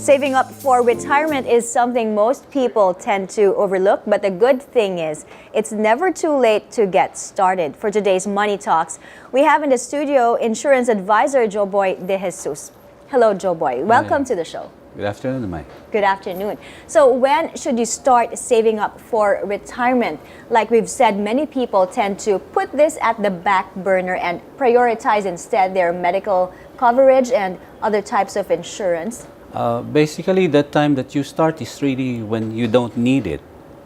Saving up for retirement is something most people tend to overlook, but the good thing is it's never too late to get started. For today's Money Talks, we have in the studio insurance advisor Joboy De Jesus. Hello, Joboy. Welcome to the show. Good afternoon, Mike. Good afternoon. So when should you start saving up for retirement? Like we've said, many people tend to put this at the back burner and prioritize instead their medical coverage and other types of insurance. Basically, the time that you start is really when you don't need it.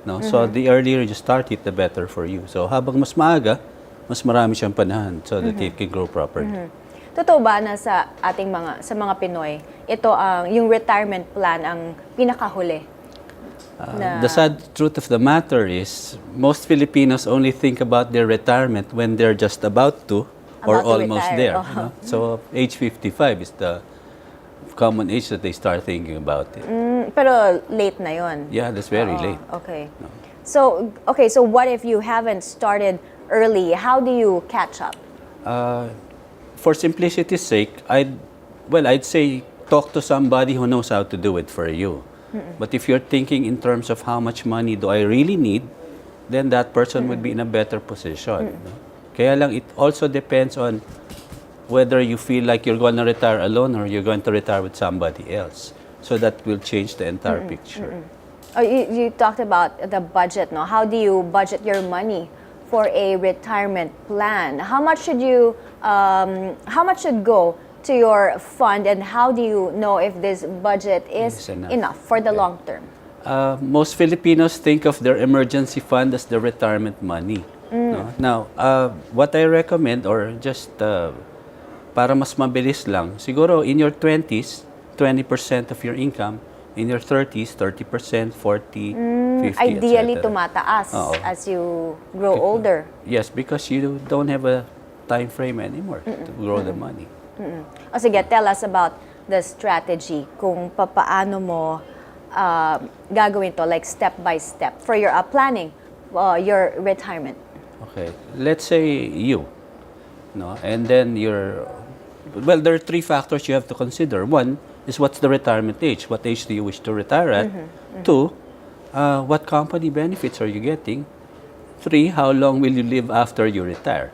No? So the earlier you start it, the better for you. So habang mas maaga, mas marami siyang panahon so that it can grow properly. Totoo ba na sa mga Pinoy, ito ang yung retirement plan ang pinakahuli? The sad truth of the matter is most Filipinos only think about their retirement when they're just about to or almost there. No? So age 55 is the common age that they start thinking about it. Pero late na yon. Yeah, that's very late. Okay. No. So what if you haven't started early? How do you catch up? For simplicity's sake, I'd say talk to somebody who knows how to do it for you. But if you're thinking in terms of how much money do I really need, then that person would be in a better position. No? Kaya lang, it also depends on whether you feel like you're going to retire alone or you're going to retire with somebody else. So that will change the entire picture. Oh, you talked about the budget, no? How do you budget your money for a retirement plan? How much should go to your fund, and how do you know if this budget is enough for the long term? Most Filipinos think of their emergency fund as the retirement money. No? Now, what I recommend, or just para mas mabilis lang, siguro in your 20s, 20% of your income, in your 30s, 30%, 40, 50, Ideally, etc. tumataas as you grow older. Yes, because you don't have a time frame anymore to grow the money. O sige, tell us about the strategy kung papaano mo gagawin to, like step by step for your planning your retirement. Okay, let's say you, no, and then there are three factors you have to consider. One is what's the retirement age? What age do you wish to retire at? Two, what company benefits are you getting? Three, how long will you live after you retire?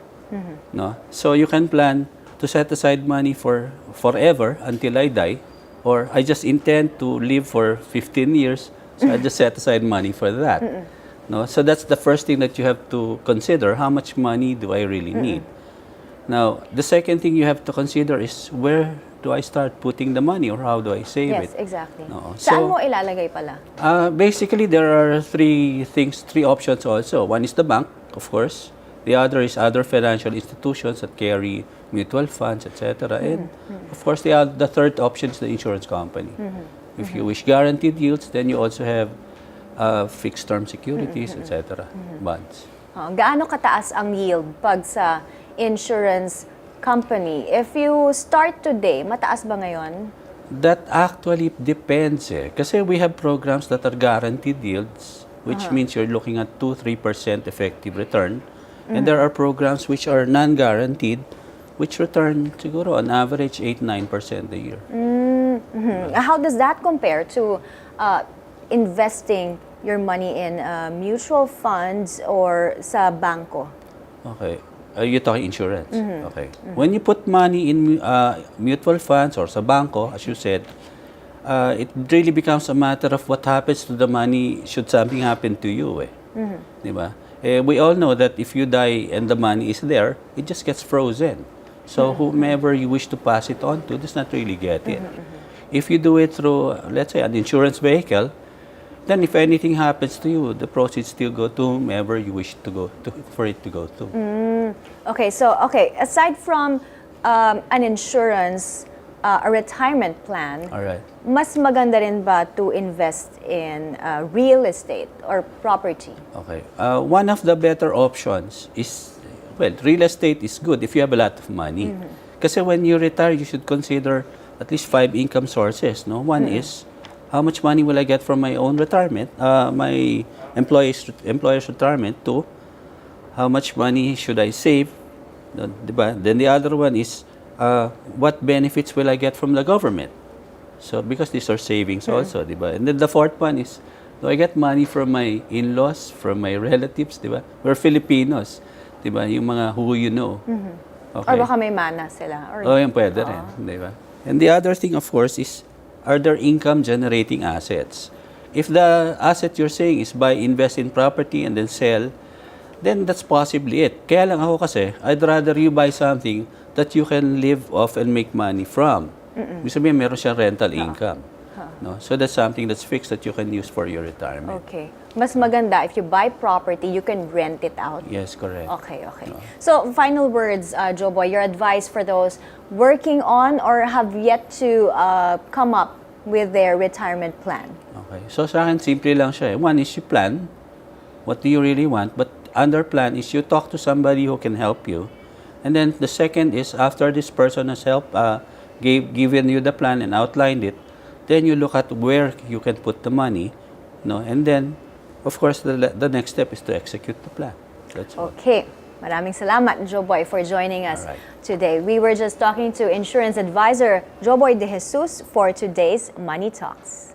No, so you can plan to set aside money for forever until I die, or I just intend to live for 15 years, so I just set aside money for that. No, so that's the first thing that you have to consider. How much money do I really need? Now, the second thing you have to consider is where do I start putting the money, or how do I save it? Yes, exactly. No, Saan mo ilalagay pala? Basically, there are three options also. One is the bank, of course. The other is other financial institutions that carry mutual funds, etc. And of course, the third option is the insurance company. If you wish guaranteed yields, then you also have fixed term securities, etc. Bonds. Gaano kataas ang yield pag sa insurance company? If you start today, mataas ba ngayon? That actually depends. Kasi we have programs that are guaranteed yields, which means you're looking at 2-3% effective return. And there are programs which are non-guaranteed, which return siguro on average 8-9% a year. How does that compare to investing your money in mutual funds or sa banko? Okay. You're talking insurance. Okay. When you put money in mutual funds or sa banko, as you said, it really becomes a matter of what happens to the money should something happen to you. Diba? We all know that if you die and the money is there, it just gets frozen. So whomever you wish to pass it on to does not really get it. If you do it through, let's say, an insurance vehicle, then if anything happens to you, the proceeds still go to whomever you wish to go to, for it to go to. Okay, aside from an insurance, a retirement plan, All right. mas maganda rin ba to invest in real estate or property? Okay. One of the better options is, real estate is good if you have a lot of money. Kasi when you retire, you should consider at least 5 income sources. No, one is how much money will I get from my own retirement, my employer's retirement. Two, how much money should I save? Then the other one is what benefits will I get from the government? So, because these are savings also, di ba? And then the fourth one is, do I get money from my in-laws, from my relatives, di ba? We're Filipinos, di ba? Yung mga who you know. Or baka may mana sila. Or, Oh, yan pwede rin, di ba? And the other thing, of course, is, are there income-generating assets? If the asset you're saying is buy, invest in property, and then sell, then that's possibly it. Kaya lang ako kasi, I'd rather you buy something that you can live off and make money from. Ibig sabihin, meron siyang rental income. No? So that's something that's fixed that you can use for your retirement. Okay. Mas maganda, if you buy property, you can rent it out. Yes, correct. Okay. So, final words, Joboy, your advice for those working on or have yet to come up with their retirement plan. Okay. So sa akin, simple lang siya. One is you plan. What do you really want? But under plan is you talk to somebody who can help you. And then the second is after this person has given you the plan and outlined it, then you look at where you can put the money, no? And then, of course, the next step is to execute the plan. That's all. Okay. Maraming salamat, Joboy, for joining us Alright. today. We were just talking to insurance advisor Joboy De Jesus for today's Money Talks.